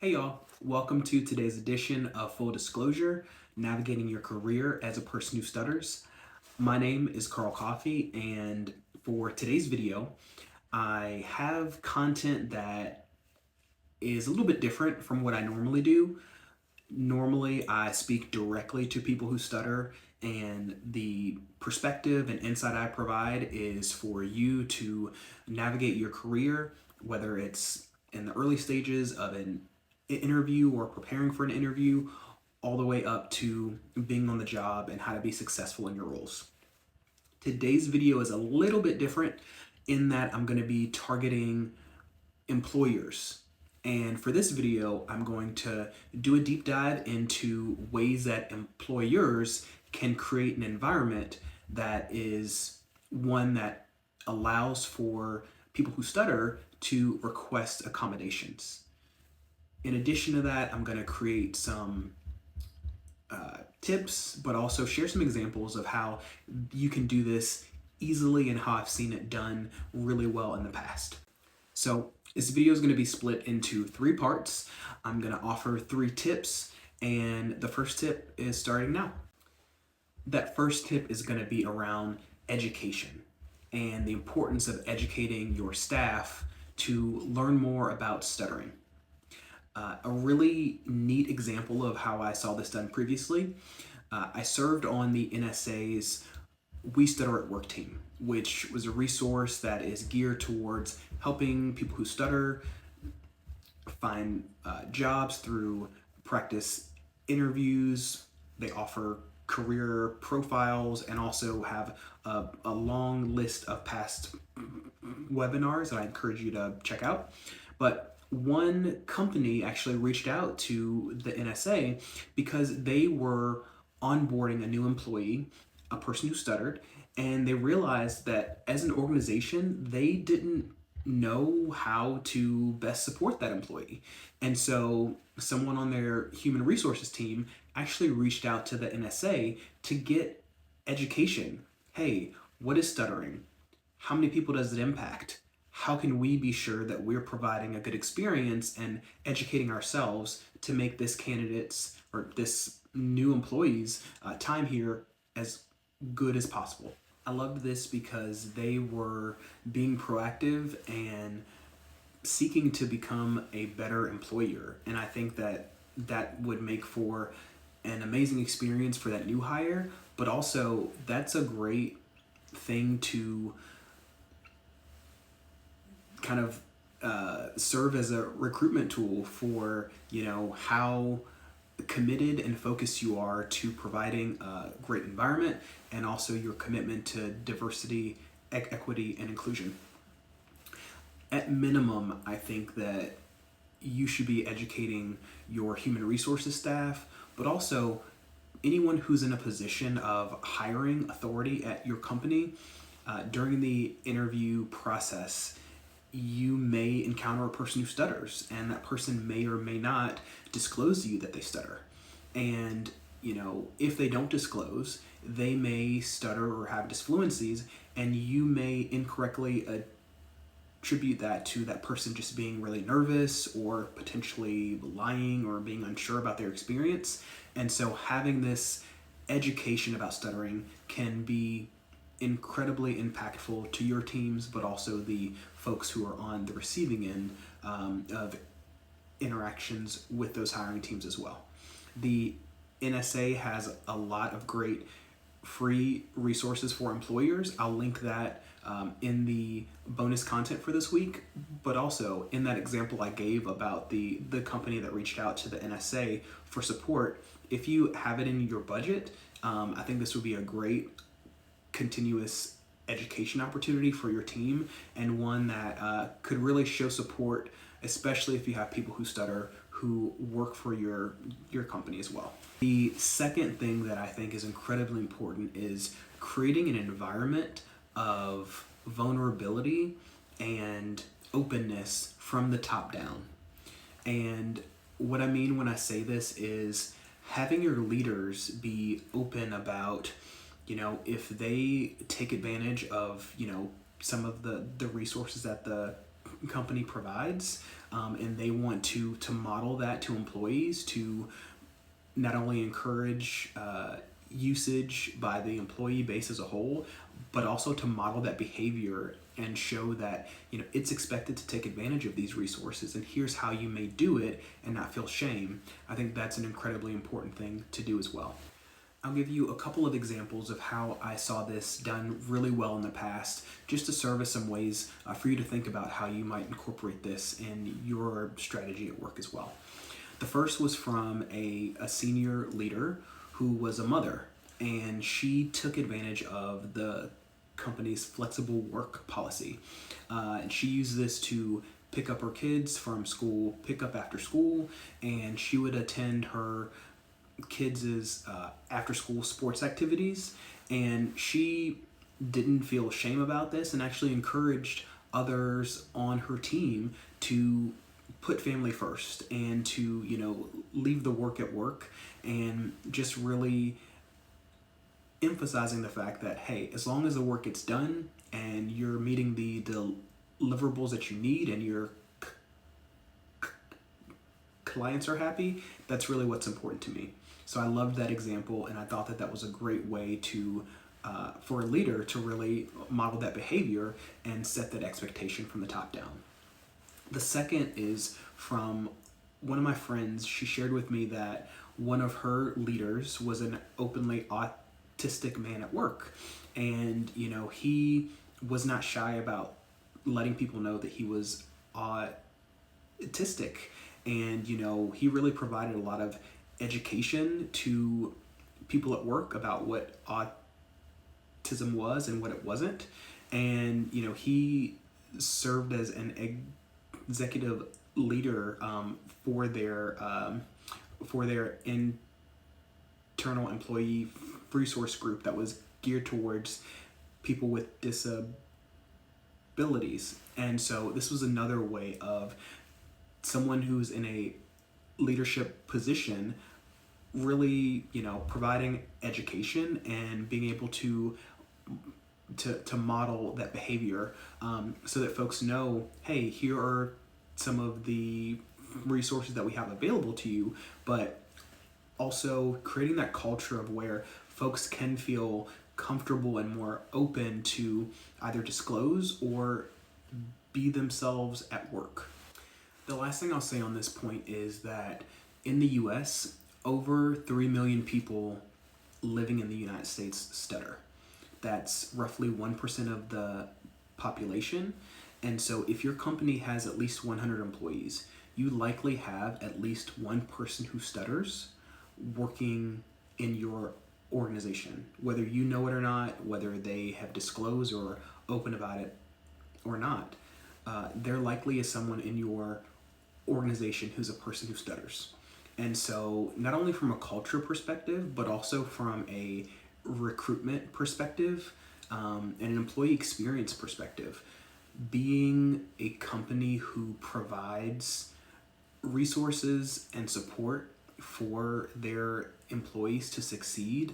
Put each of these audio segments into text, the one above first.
Hey y'all, welcome to today's edition of Full Disclosure, Navigating Your Career as a Person Who Stutters. My name is Carl Coffey, and for today's video, I have content that is a little bit different from what I normally do. Normally, I speak directly to people who stutter, and the perspective and insight I provide is for you to navigate your career, whether it's in the early stages of an interview or preparing for an interview, all the way up to being on the job and how to be successful in your roles. Today's video is a little bit different in that I'm going to be targeting employers. And for this video, I'm going to do a deep dive into ways that employers can create an environment that is one that allows for people who stutter to request accommodations. In addition to that, I'm going to create some tips, but also share some examples of how you can do this easily and how I've seen it done really well in the past. So this video is going to be split into three parts. I'm going to offer three tips, and the first tip is starting now. That first tip is going to be around education and the importance of educating your staff to learn more about stuttering. A really neat example of how I saw this done previously, I served on the NSA's We Stutter at Work team, which was a resource that is geared towards helping people who stutter find jobs through practice interviews. They offer career profiles and also have a long list of past webinars that I encourage you to check out. But one company actually reached out to the NSA because they were onboarding a new employee, a person who stuttered, and they realized that as an organization, they didn't know how to best support that employee. And so someone on their human resources team actually reached out to the NSA to get education. Hey, what is stuttering? How many people does it impact? How can we be sure that we're providing a good experience and educating ourselves to make this candidate's or this new employee's time here as good as possible? I loved this because they were being proactive and seeking to become a better employer. And I think that that would make for an amazing experience for that new hire, but also that's a great thing to kind of serve as a recruitment tool for, how committed and focused you are to providing a great environment and also your commitment to diversity, equity, and inclusion. At minimum, I think that you should be educating your human resources staff, but also anyone who's in a position of hiring authority at your company. During the interview process, you may encounter a person who stutters, and that person may or may not disclose to you that they stutter. And, if they don't disclose, they may stutter or have disfluencies, and you may incorrectly attribute that to that person just being really nervous or potentially lying or being unsure about their experience. And so having this education about stuttering can be incredibly impactful to your teams, but also the folks who are on the receiving end of interactions with those hiring teams as well. The NSA has a lot of great free resources for employers. I'll link that in the bonus content for this week, but also in that example I gave about the company that reached out to the NSA for support. If you have it in your budget, I think this would be a great continuous education opportunity for your team, and one that could really show support, especially if you have people who stutter who work for your company as well. The second thing that I think is incredibly important is creating an environment of vulnerability and openness from the top down. And what I mean when I say this is having your leaders be open about, if they take advantage of, some of the resources that the company provides, and they want to model that to employees to not only encourage usage by the employee base as a whole, but also to model that behavior and show that it's expected to take advantage of these resources, and here's how you may do it and not feel shame. I think that's an incredibly important thing to do as well. I'll give you a couple of examples of how I saw this done really well in the past, just to serve as some ways for you to think about how you might incorporate this in your strategy at work as well. The first was from a senior leader who was a mother, and she took advantage of the company's flexible work policy. And she used this to pick up her kids from school, pick up after school, and she would attend her kids' after school sports activities. And she didn't feel shame about this and actually encouraged others on her team to put family first and to leave the work at work, and just really emphasizing the fact that, hey, as long as the work gets done and you're meeting the deliverables that you need and your clients are happy, that's really what's important to me. So I loved that example, and I thought that that was a great way to for a leader to really model that behavior and set that expectation from the top down. The second is from one of my friends. She shared with me that one of her leaders was an openly autistic man at work, and he was not shy about letting people know that he was autistic, and he really provided a lot of education to people at work about what autism was and what it wasn't. And he served as an executive leader for their internal employee resource group that was geared towards people with disabilities. And so this was another way of someone who's in a leadership position really providing education and being able to model that behavior, so that folks know, hey, here are some of the resources that we have available to you, but also creating that culture of where folks can feel comfortable and more open to either disclose or be themselves at work. The last thing I'll say on this point is that in the US, over 3 million people living in the United States stutter. That's roughly 1% of the population. And so if your company has at least 100 employees, you likely have at least one person who stutters working in your organization, whether you know it or not, whether they have disclosed or open about it or not. There likely is someone in your organization who's a person who stutters. And so not only from a culture perspective, but also from a recruitment perspective, and an employee experience perspective, being a company who provides resources and support for their employees to succeed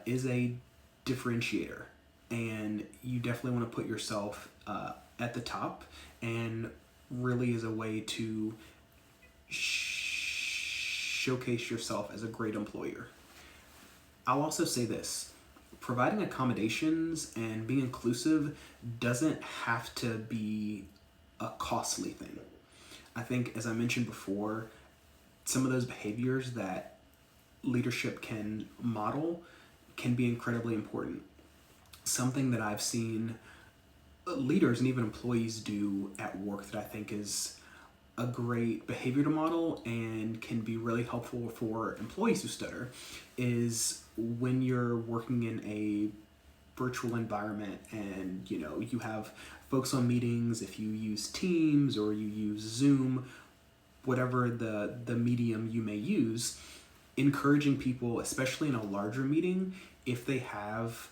is a differentiator. And you definitely want to put yourself at the top, and really is a way to showcase yourself as a great employer. I'll also say this: providing accommodations and being inclusive doesn't have to be a costly thing. I think, as I mentioned before, some of those behaviors that leadership can model can be incredibly important. Something that I've seen leaders and even employees do at work that I think is a great behavior to model and can be really helpful for employees who stutter is when you're working in a virtual environment and you have folks on meetings, if you use Teams or you use Zoom, whatever the medium you may use, encouraging people, especially in a larger meeting, if they have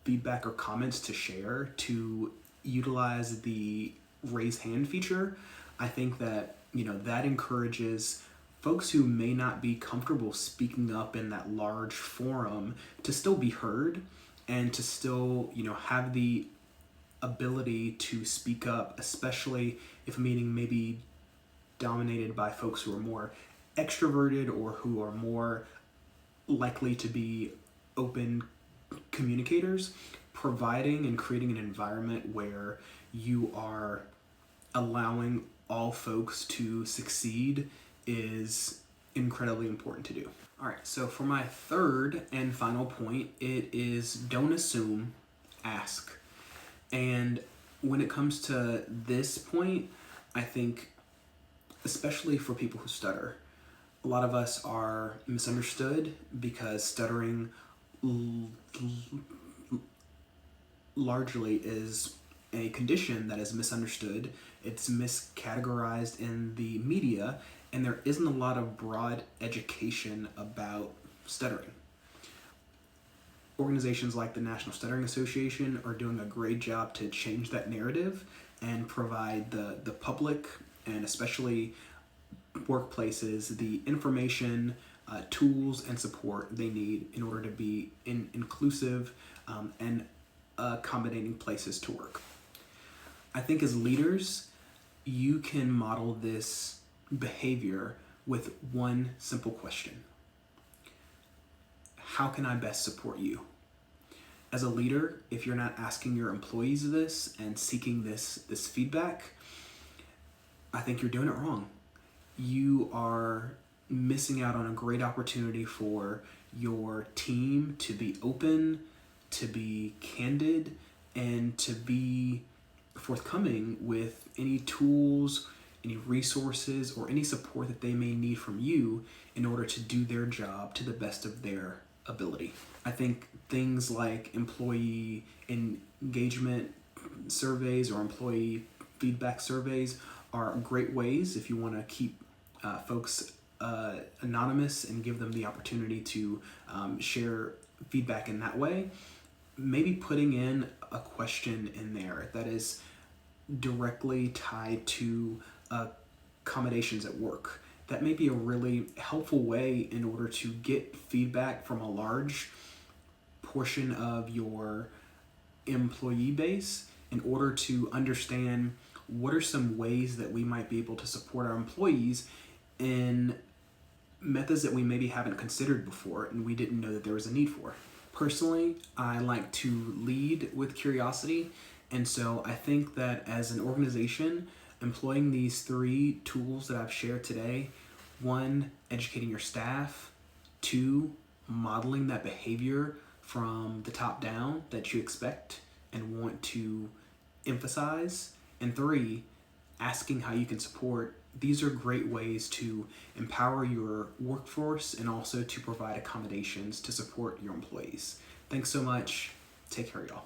feedback or comments to share, to utilize the raise hand feature. I think that that encourages folks who may not be comfortable speaking up in that large forum to still be heard and to still have the ability to speak up, especially if a meeting may be dominated by folks who are more extroverted or who are more likely to be open communicators. Providing and creating an environment where you are allowing all folks to succeed is incredibly important to do. All right, so for my third and final point, it is don't assume, ask. And when it comes to this point, I think, especially for people who stutter, a lot of us are misunderstood because stuttering largely is a condition that is misunderstood. It's miscategorized in the media, and there isn't a lot of broad education about stuttering. Organizations like the National Stuttering Association are doing a great job to change that narrative and provide the public, and especially workplaces, the information, tools, and support they need in order to be inclusive and accommodating places to work. I think as leaders, you can model this behavior with one simple question: how can I best support you? As a leader, if you're not asking your employees this and seeking this feedback, I think you're doing it wrong. You are missing out on a great opportunity for your team to be open, to be candid, and to be forthcoming with any tools, any resources, or any support that they may need from you in order to do their job to the best of their ability. I think things like employee engagement surveys or employee feedback surveys are great ways if you want to keep folks anonymous and give them the opportunity to share feedback in that way. Maybe putting in a question in there that is directly tied to accommodations at work. That may be a really helpful way in order to get feedback from a large portion of your employee base in order to understand what are some ways that we might be able to support our employees in methods that we maybe haven't considered before and we didn't know that there was a need for. Personally, I like to lead with curiosity, and so I think that as an organization, employing these 3 tools that I've shared today: 1, educating your staff; 2, modeling that behavior from the top down that you expect and want to emphasize; and 3, asking how you can support. These are great ways to empower your workforce and also to provide accommodations to support your employees. Thanks so much. Take care, y'all.